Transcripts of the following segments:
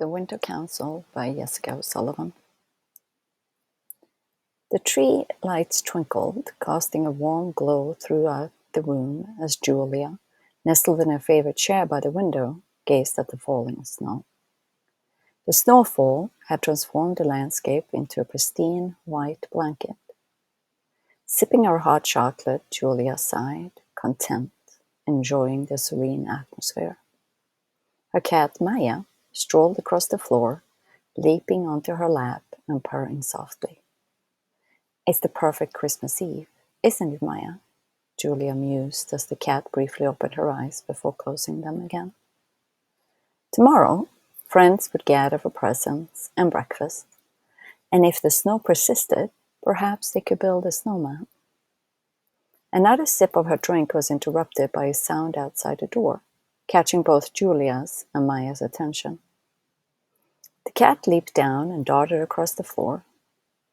The Winter Council by Jessica O'Sullivan. The tree lights twinkled, casting a warm glow throughout the room as Julia, nestled in her favorite chair by the window, gazed at the falling snow. The snowfall had transformed the landscape into a pristine white blanket. Sipping her hot chocolate, Julia sighed, content, enjoying the serene atmosphere. Her cat, Maya, strolled across the floor, leaping onto her lap and purring softly. "It's the perfect Christmas Eve, isn't it, Maya?" Julia mused as the cat briefly opened her eyes before closing them again. Tomorrow, friends would gather for presents and breakfast, and if the snow persisted, perhaps they could build a snowman. Another sip of her drink was interrupted by a sound outside the door, catching both Julia's and Maya's attention. The cat leaped down and darted across the floor.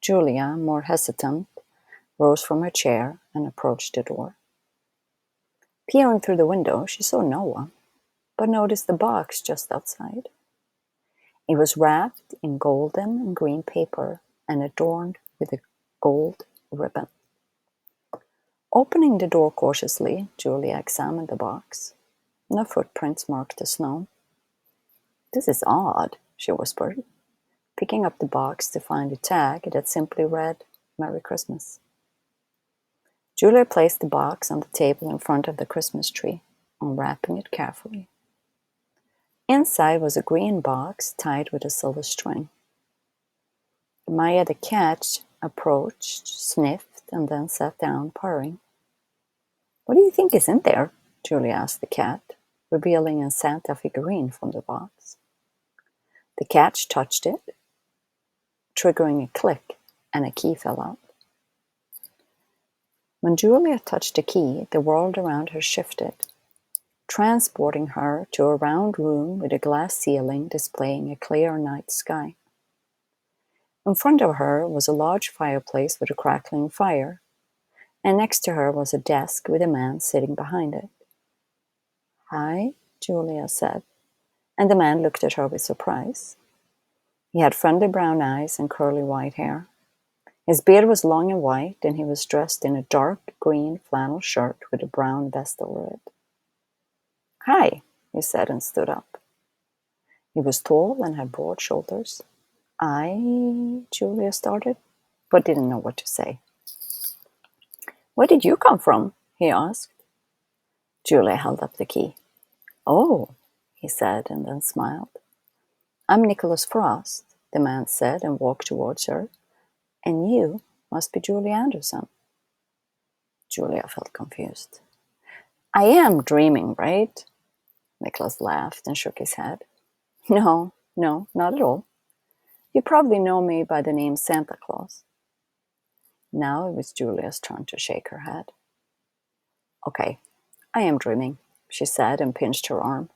Julia, more hesitant, rose from her chair and approached the door. Peering through the window, she saw no one, but noticed the box just outside. It was wrapped in golden and green paper and adorned with a gold ribbon. Opening the door cautiously, Julia examined the box. No footprints marked the snow. "This is odd," she whispered, picking up the box to find a tag that simply read, "Merry Christmas." Julia placed the box on the table in front of the Christmas tree, unwrapping it carefully. Inside was a green box tied with a silver string. Maya the cat approached, sniffed, and then sat down, purring. "What do you think is in there?" Julia asked the cat, revealing a Santa figurine from the box. The cat touched it, triggering a click, and a key fell out. When Julia touched the key, the world around her shifted, transporting her to a round room with a glass ceiling displaying a clear night sky. In front of her was a large fireplace with a crackling fire, and next to her was a desk with a man sitting behind it. "Hi," Julia said, and the man looked at her with surprise. He had friendly brown eyes and curly white hair. His beard was long and white, and he was dressed in a dark green flannel shirt with a brown vest over it. "Hi," he said and stood up. He was tall and had broad shoulders. Julia started, but didn't know what to say. "Where did you come from?" he asked. Julia held up the key. "Oh," he said and then smiled. "I'm Nicholas Frost," the man said and walked towards her. "And you must be Julia Anderson." Julia felt confused. "I am dreaming, right?" Nicholas laughed and shook his head. No, not at all. You probably know me by the name Santa Claus." Now it was Julia's turn to shake her head. "Okay, I am dreaming," she said and pinched her arm.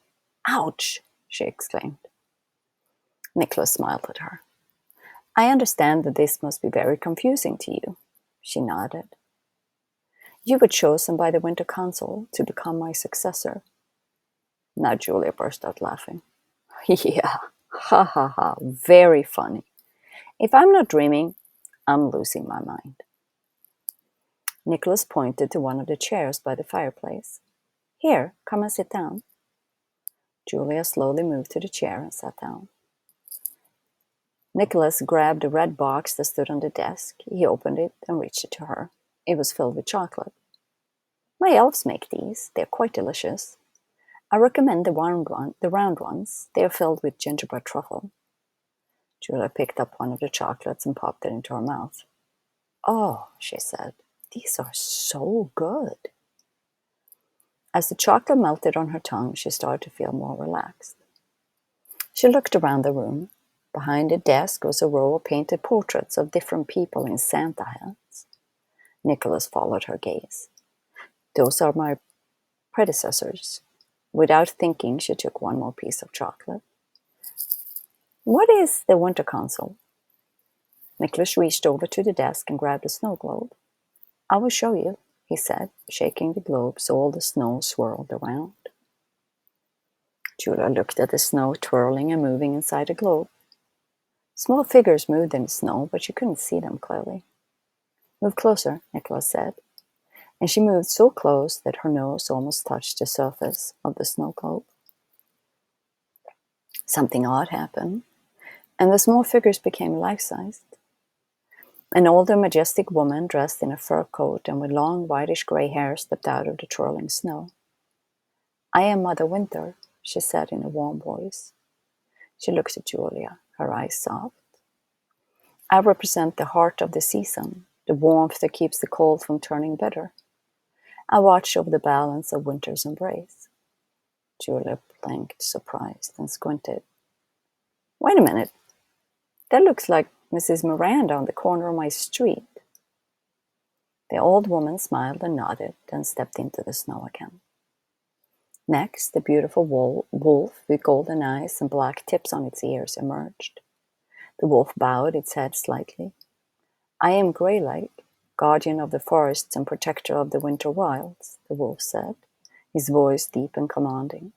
"Ouch!" she exclaimed. Nicholas smiled at her. "I understand that this must be very confusing to you." She nodded. "You were chosen by the Winter Council to become my successor." Now Julia burst out laughing. "Yeah, ha ha ha, very funny. If I'm not dreaming, I'm losing my mind." Nicholas pointed to one of the chairs by the fireplace. "Here, come and sit down." Julia slowly moved to the chair and sat down. Nicholas grabbed a red box that stood on the desk. He opened it and reached it to her. It was filled with chocolate. "My elves make these. They're quite delicious. I recommend the round ones. They're filled with gingerbread truffle." Julia picked up one of the chocolates and popped it into her mouth. "Oh," she said, "these are so good." As the chocolate melted on her tongue, she started to feel more relaxed. She looked around the room. Behind the desk was a row of painted portraits of different people in Santa hats. Nicholas followed her gaze. "Those are my predecessors." Without thinking, she took one more piece of chocolate. "What is the Winter Council?" Nicholas reached over to the desk and grabbed a snow globe. "I will show you," he said, shaking the globe so all the snow swirled around. Julia looked at the snow twirling and moving inside the globe. Small figures moved in the snow, but she couldn't see them clearly. "Move closer," Nicholas said, and she moved so close that her nose almost touched the surface of the snow globe. Something odd happened, and the small figures became life-sized. An older, majestic woman dressed in a fur coat and with long, whitish-gray hair stepped out of the twirling snow. "I am Mother Winter," she said in a warm voice. She looked at Julia, her eyes soft. "I represent the heart of the season, the warmth that keeps the cold from turning bitter. I watch over the balance of winter's embrace." Julia blinked, surprised, and squinted. "Wait a minute. That looks like Mrs. Miranda on the corner of my street." The old woman smiled and nodded, then stepped into the snow again. Next, the beautiful wolf with golden eyes and black tips on its ears emerged. The wolf bowed its head slightly. "I am Greyleg, guardian of the forests and protector of the winter wilds," the wolf said, his voice deep and commanding.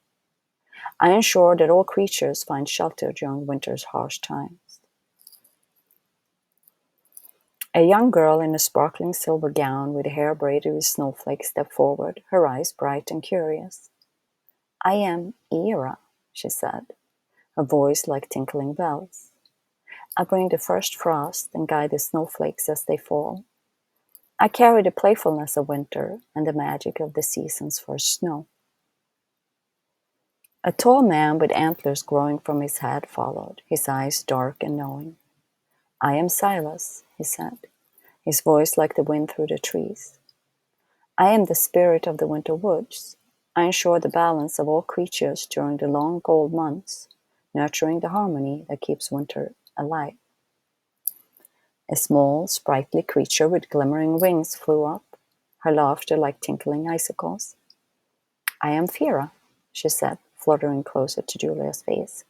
"I ensure that all creatures find shelter during winter's harsh times." A young girl in a sparkling silver gown with hair braided with snowflakes stepped forward, her eyes bright and curious. "I am Era," she said, her voice like tinkling bells. "I bring the first frost and guide the snowflakes as they fall. I carry the playfulness of winter and the magic of the season's first snow." A tall man with antlers growing from his head followed, his eyes dark and knowing. "I am Silas," he said, his voice like the wind through the trees. "I am the spirit of the winter woods. I ensure the balance of all creatures during the long cold months, nurturing the harmony that keeps winter alive." A small, sprightly creature with glimmering wings flew up, her laughter like tinkling icicles. "I am Fira," she said, fluttering closer to Julia's face.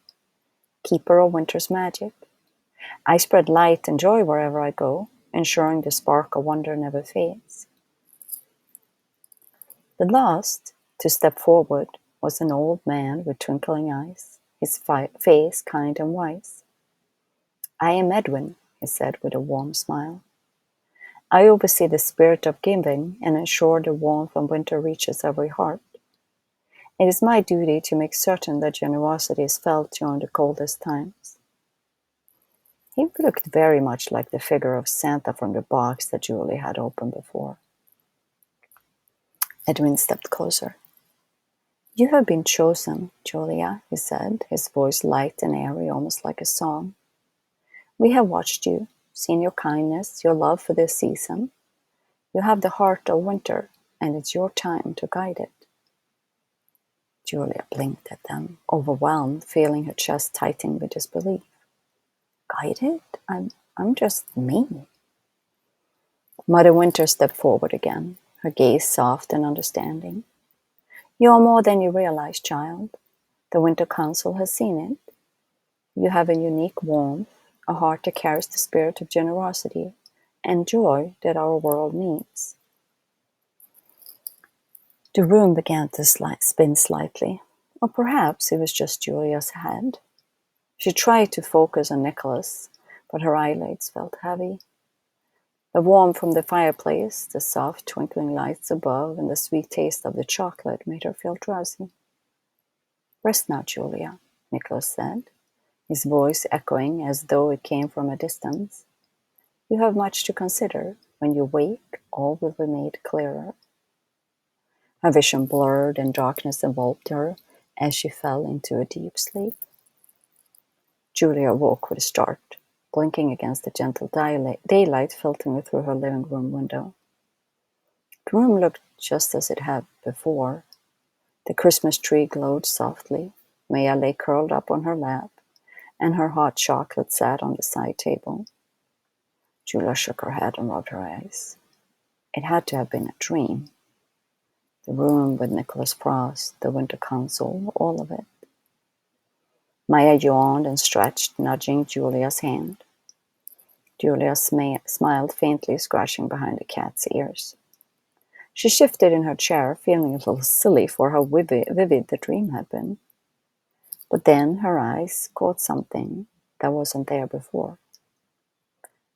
"Keeper of winter's magic. I spread light and joy wherever I go, ensuring the spark of wonder never fades." The last to step forward was an old man with twinkling eyes, his face kind and wise. "I am Edwin," he said with a warm smile. "I oversee the spirit of giving and ensure the warmth of winter reaches every heart. It is my duty to make certain that generosity is felt during the coldest times." He looked very much like the figure of Santa from the box that Julie had opened before. Edwin stepped closer. "You have been chosen, Julia," he said, his voice light and airy, almost like a song. "We have watched you, seen your kindness, your love for this season. You have the heart of winter, and it's your time to guide it." Julia blinked at them, overwhelmed, feeling her chest tighten with disbelief. "Guide it? I'm just me." Mother Winter stepped forward again, her gaze soft and understanding. "You are more than you realize, child. The Winter Council has seen it. You have a unique warmth, a heart that carries the spirit of generosity and joy that our world needs." The room began to spin slightly, or perhaps it was just Julia's head. She tried to focus on Nicholas, but her eyelids felt heavy. The warmth from the fireplace, the soft twinkling lights above, and the sweet taste of the chocolate made her feel drowsy. "Rest now, Julia," Nicholas said, his voice echoing as though it came from a distance. "You have much to consider. When you wake, all will be made clearer." Her vision blurred and darkness enveloped her as she fell into a deep sleep. Julia awoke with a start, blinking against the gentle daylight filtering through her living room window. The room looked just as it had before. The Christmas tree glowed softly, Maya lay curled up on her lap, and her hot chocolate sat on the side table. Julia shook her head and rubbed her eyes. It had to have been a dream. The room with Nicholas Frost, the Winter Council, all of it. Maya yawned and stretched, nudging Julia's hand. Julia smiled faintly, scratching behind the cat's ears. She shifted in her chair, feeling a little silly for how vivid the dream had been. But then her eyes caught something that wasn't there before.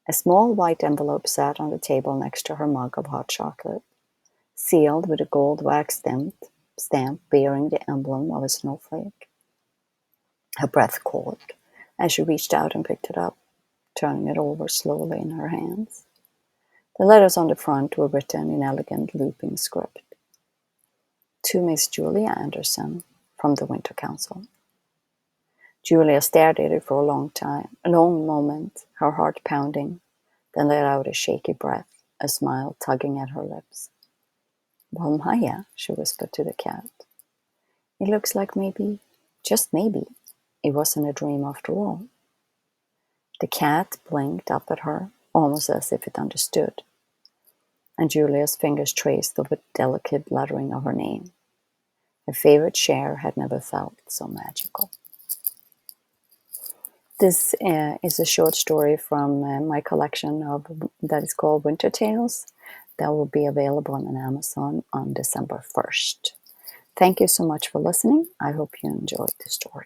A small white envelope sat on the table next to her mug of hot chocolate, sealed with a gold wax stamp bearing the emblem of a snowflake. Her breath caught as she reached out and picked it up, turning it over slowly in her hands. The letters on the front were written in elegant looping script. To Miss Julia Anderson from the Winter Council. Julia stared at it for a long moment, her heart pounding, then let out a shaky breath, a smile tugging at her lips. Well, Maya, she whispered to the cat, it looks like maybe, just maybe, it wasn't a dream after all. The cat blinked up at her, almost as if it understood, and Julia's fingers traced over the delicate lettering of her name. Her favorite chair had never felt so magical. This is a short story from my collection that is called Winter Tales that will be available on Amazon on December 1st. Thank you so much for listening. I hope you enjoyed the story.